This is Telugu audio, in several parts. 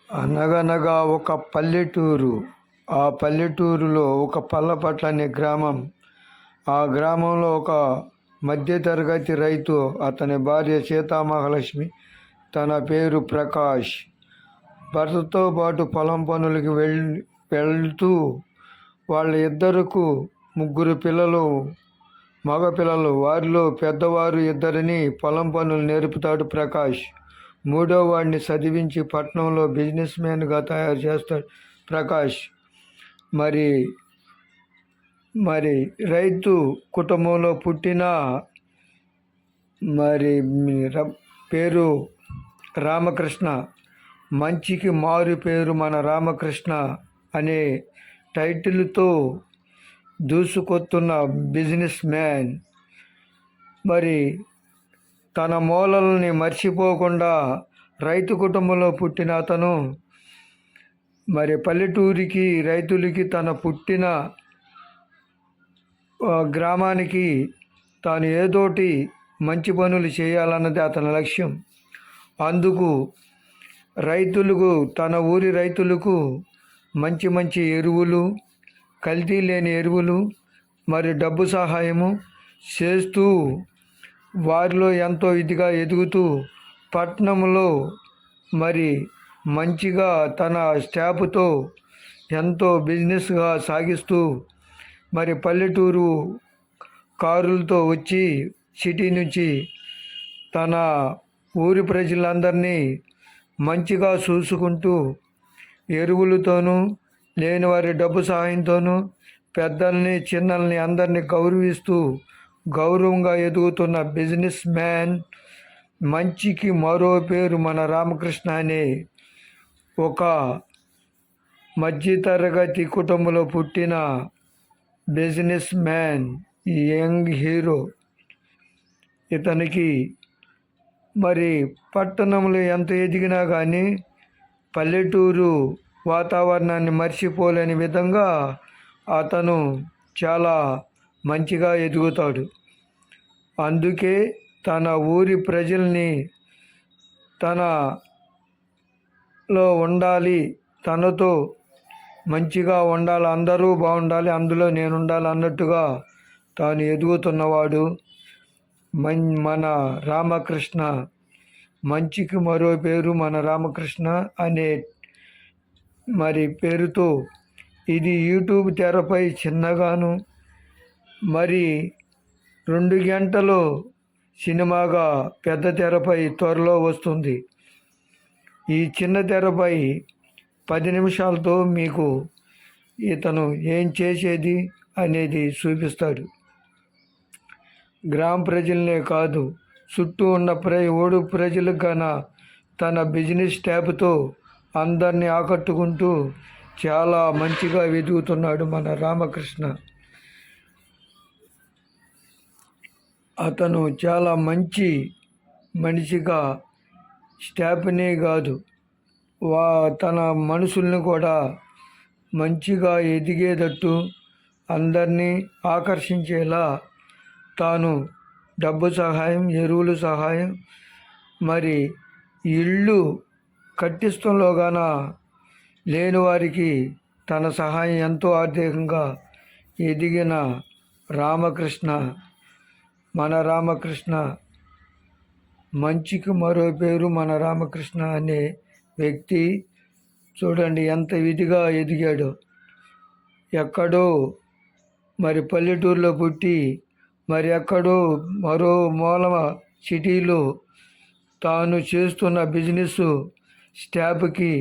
అనగనగా ఒక పల్లెటూరు. ఆ పల్లెటూరులో ఒక పల్లపట్ల అనే గ్రామం. ఆ గ్రామంలో ఒక మధ్యతరగతి రైతు, అతని భార్య సీతామహాలక్ష్మి, తన పేరు ప్రకాష్. భర్తతో పాటు పొలం పనులకి వెళ్తూ వాళ్ళ ఇద్దరుకు ముగ్గురు పిల్లలు, మగపిల్లలు. వారిలో పెద్దవారు ఇద్దరిని పొలం పనులు నేర్పుతాడు ప్రకాష్. మూడో వాడిని చదివించి పట్నంలో బిజినెస్ మ్యాన్గా తయారు చేస్తాడు ప్రకాష్. మరి మరి రైతు కుటుంబంలో పుట్టిన మరి పేరు రామకృష్ణ. మంచికి మారు పేరు మన రామకృష్ణ అనే టైటిల్తో దూసుకొస్తున్న బిజినెస్ మ్యాన్. మరి తన మూలల్ని మర్చిపోకుండా రైతు కుటుంబంలో పుట్టిన అతను మరి పల్లెటూరికి, రైతులకి, తన పుట్టిన గ్రామానికి తాను ఏదోటి మంచి పనులు చేయాలన్నది అతని లక్ష్యం. అందుకు రైతులకు, తన ఊరి రైతులకు మంచి మంచి ఎరువులు, కల్తీ లేని ఎరువులు, మరి డబ్బు సహాయము చేస్తూ వారిలో ఎంతో ఇదిగా ఎదుగుతూ పట్టణంలో మరి మంచిగా తన స్టాఫ్తో ఎంతో బిజినెస్గా సాగిస్తూ మరి పల్లెటూరు కారులతో వచ్చి సిటీ నుంచి తన ఊరి ప్రజలందరినీ మంచిగా చూసుకుంటూ ఎరువులతోనూ, లేని వారి డబ్బు సహాయంతోనూ, పెద్దల్ని చిన్నల్ని అందరినీ గౌరవిస్తూ గౌరవంగా ఎదుగుతున్న బిజినెస్ మ్యాన్. మంచికి మరో పేరు మన రామకృష్ణ అనే ఒక మధ్యతరగతి కుటుంబంలో పుట్టిన బిజినెస్ మ్యాన్, యంగ్ హీరో. ఇతనికి మరి పట్టణంలో ఎంత ఎదిగినా కానీ పల్లెటూరు వాతావరణాన్ని మర్చిపోలేని విధంగా అతను చాలా మంచిగా ఎదుగుతాడు. అందుకే తన ఊరి ప్రజల్ని తనలో ఉండాలి, తనతో మంచిగా ఉండాలి, అందరూ బాగుండాలి, అందులో నేను ఉండాలి అన్నట్టుగా తాను ఎదుగుతున్నవాడు మన రామకృష్ణ. మంచికి మరో పేరు మన రామకృష్ణ అనే మరి పేరుతో ఇది యూట్యూబ్ తెరపై చిన్నగాను, మరి 2 గంటలు సినిమాగా పెద్ద తెరపై త్వరలో వస్తుంది. ఈ చిన్న తెరపై 10 నిమిషాలతో మీకు ఇతను ఏం చేసేది అనేది చూపిస్తాడు. గ్రామ ప్రజలనే కాదు, చుట్టూ ఉన్న ఊరు ప్రజలకు గాన తన బిజినెస్ స్టాఫ్తో అందరినీ ఆకట్టుకుంటూ చాలా మంచిగా ఎదుగుతున్నాడు మన రామకృష్ణ. అతను చాలా మంచి మనిషిగా స్టాఫ్నే కాదు, తన మనుషుల్ని కూడా మంచిగా ఎదిగేటట్టు అందరినీ ఆకర్షించేలా తాను డబ్బు సహాయం, ఎరువులు సహాయం, మరి ఇళ్ళు కట్టిస్తంలో గాన లేని వారికి తన సహాయం ఎంతో ఆర్థికంగా ఎదిగిన రామకృష్ణ, మన రామకృష్ణ. మంచికి మరో పేరు మన రామకృష్ణ అనే వ్యక్తి. చూడండి ఎంత విధిగా ఎదిగాడో. ఎక్కడో మరి పల్లెటూరులో పుట్టి మరి ఎక్కడో మరో మూల సిటీలో తాను చేస్తున్న బిజినెస్ స్టాఫ్కి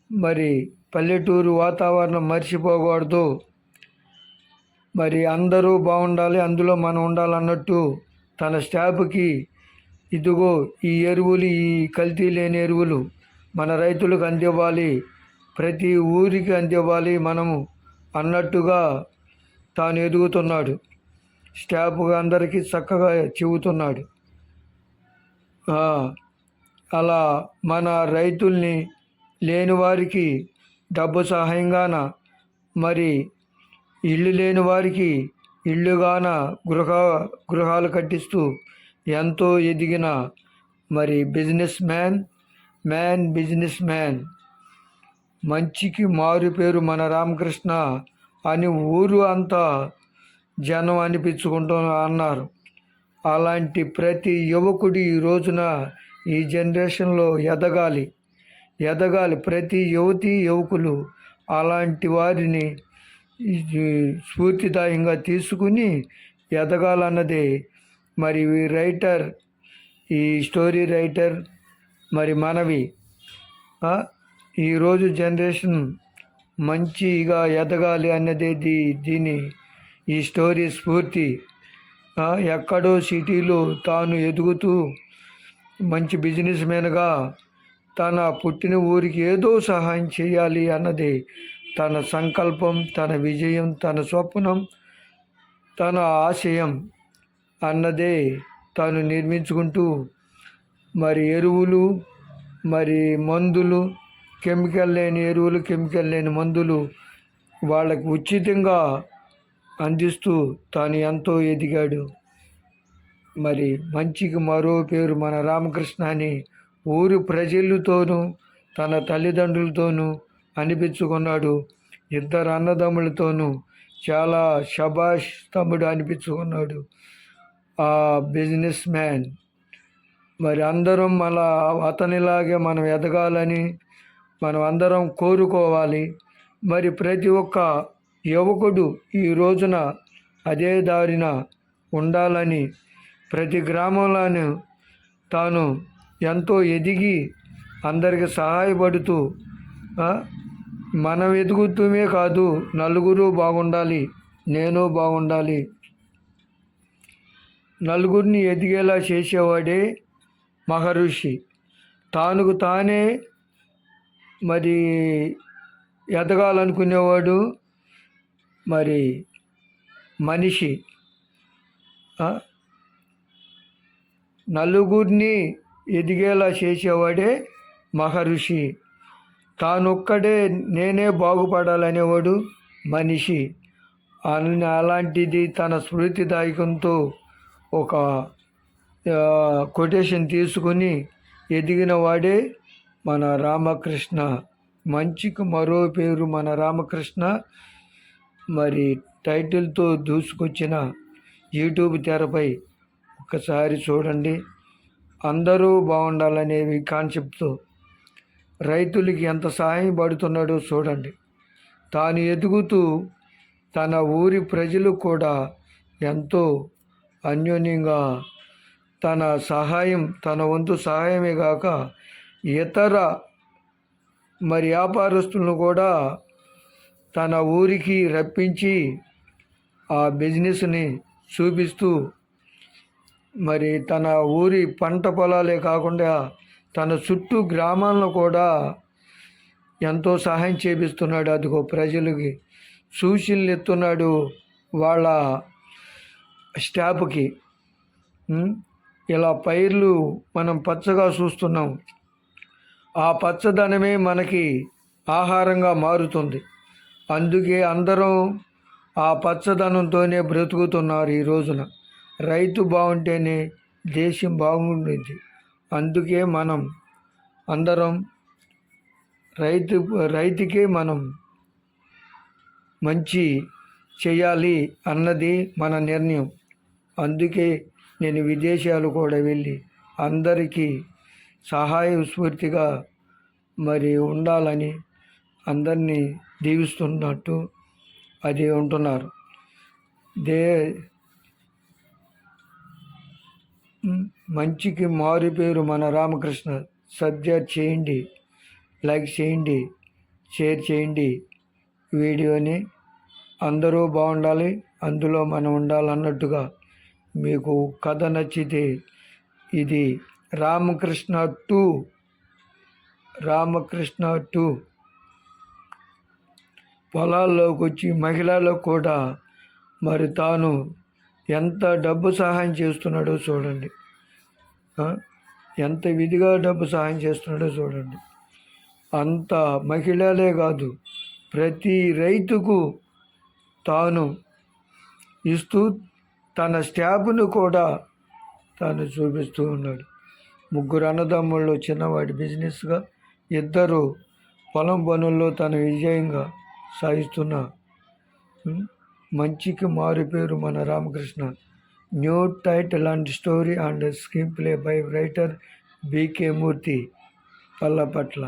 మరి పల్లెటూరు వాతావరణం మర్చిపోకూడదు, మరి అందరూ బాగుండాలి, అందులో మనం ఉండాలన్నట్టు తన స్టాఫ్కి ఇదిగో ఈ ఎరువులు, ఈ కల్తీ లేని ఎరువులు మన రైతులకు అందివ్వాలి, ప్రతి ఊరికి అందివ్వాలి మనము అన్నట్టుగా తాను ఎదుగుతున్నాడు. స్టాఫ్గా అందరికీ చక్కగా చెబుతున్నాడు. అలా మన రైతుల్ని, లేని వారికి డబ్బు సహాయంగాన, మరి ఇల్లు లేని వారికి ఇల్లుగాన గృహాలు కట్టిస్తూ ఎంతో ఎదిగిన మరి బిజినెస్ మ్యాన్, బిజినెస్ మ్యాన్. మంచికి మారు పేరు మన రామకృష్ణ అని ఊరు అంతా జనం అనిపించుకుంటూ అన్నారు. అలాంటి ప్రతి యువకుడు ఈ రోజున ఈ జనరేషన్లో ఎదగాలి. ప్రతి యువకులు అలాంటి వారిని స్ఫూర్తిదాయంగా తీసుకుని ఎదగాలన్నదే మరి ఈ స్టోరీ రైటర్ మరి మనవి. ఈరోజు జనరేషన్ మంచిగా ఎదగాలి అన్నదే ఈ స్టోరీ స్ఫూర్తి. ఎక్కడో సిటీలో తాను ఎదుగుతూ మంచి బిజినెస్ మ్యాన్గా తన పుట్టిన ఊరికి ఏదో సహాయం చేయాలి అన్నది తన సంకల్పం, తన విజయం, తన స్వప్నం, తన ఆశయం అన్నదే తాను నిర్మించుకుంటూ మరి ఎరువులు, మరి మందులు, కెమికల్ లేని ఎరువులు, కెమికల్ లేని మందులు వాళ్ళకి ఉచితంగా అందిస్తూ తాను ఎంతో ఎదిగాడు. మరి మంచికి మరో పేరు మన రామకృష్ణ అని ఊరు ప్రజలతోనూ తన తల్లిదండ్రులతోనూ అనిపించుకున్నాడు. ఇద్దరు అన్నదమ్ములతోనూ చాలా శభాష్ తమ్ముడు అనిపించుకున్నాడు ఆ బిజినెస్ మ్యాన్. మరి అందరం అతనిలాగే మనం ఎదగాలని మనం అందరం కోరుకోవాలి. మరి ప్రతి ఒక్క యువకుడు ఈ రోజున అదే దారిన ఉండాలని ప్రతి గ్రామంలోనూ తాను ఎంతో ఎదిగి అందరికి సహాయపడుతూ మనం ఎదుగుతూనే కాదు, నలుగురు బాగుండాలి, నేను బాగుండాలి, నలుగురిని ఎదిగేలా చేసేవాడే మహర్షి. తానుకు తానే మరి ఎదగాలనుకునేవాడు మరి మనిషి. నలుగురిని ఎదిగేలా చేసేవాడే మహర్షి. తానొక్కడే నేనే బాగుపడాలనేవాడు మనిషి. అలాంటిది తన స్ఫూర్తిదాయకంతో ఒక కొటేషన్ తీసుకుని ఎదిగిన వాడే మన రామకృష్ణ. మంచికి మరో పేరు మన రామకృష్ణ. మరి టైటిల్తో దూసుకొచ్చిన యూట్యూబ్ తెరపై ఒకసారి చూడండి. అందరూ బాగుండాలనేవి కాన్సెప్ట్తో రైతులకి ఎంత సహాయం పడుతున్నాడో చూడండి. తాను ఎదుగుతూ తన ఊరి ప్రజలు కూడా ఎంతో అన్యోన్యంగా తన వంతు సహాయమే కాక ఇతర మరి వ్యాపారస్తులను కూడా తన ఊరికి రప్పించి ఆ బిజినెస్ని చూపిస్తూ మరి తన ఊరి పంట పొలాలే కాకుండా తన చుట్టూ గ్రామాలను కూడా ఎంతో సహాయం చేపిస్తున్నాడు. అదిగో ప్రజలకి సూచనలు ఇస్తున్నాడు వాళ్ళ స్టాఫ్కి. ఇలా పైర్లు మనం పచ్చగా చూస్తున్నాం. ఆ పచ్చదనమే మనకి ఆహారంగా మారుతుంది. అందుకే అందరం ఆ పచ్చదనంతోనే బ్రతుకుతున్నారు ఈ రోజున. రైతు బాగుంటేనే దేశం బాగుంటుంది. అందుకే మనం అందరం రైతుకే మనం మంచి చేయాలి అన్నది మన నిర్ణయం. అందుకే నేను విదేశాలు కూడా వెళ్ళి అందరికీ సహాయ స్ఫూర్తిగా మరి ఉండాలని అందరినీ దీవిస్తున్నట్టు అది ఉంటున్నారు. మంచికి మారు పేరు మన రామకృష్ణ. సబ్స్క్రైబ్ చేయండి, లైక్ చేయండి, షేర్ చేయండి వీడియోని. అందరూ బాగుండాలి, అందులో మనం ఉండాలన్నట్టుగా మీకు కథ నచ్చితే ఇది రామకృష్ణ 2 పొలాల్లోకి వచ్చి మహిళలకు కూడా మరి తాను ఎంత డబ్బు సహాయం చేస్తున్నాడో చూడండి. ఎంత విధిగా డబ్బు సహాయం చేస్తున్నాడో చూడండి. అంత మహిళలే కాదు, ప్రతి రైతుకు తాను ఇస్తూ తన స్టాఫ్ను కూడా తాను చూపిస్తూ ఉన్నాడు. 3 అన్నదమ్ముళ్ళు చిన్నవాడి బిజినెస్గా, 2 పొలం పనుల్లో తన విజయంగా సాగిస్తున్న మంచికి మారు పేరు మన Ramakrishna. New title and story and screenplay by writer BK Murthy Pallapatla.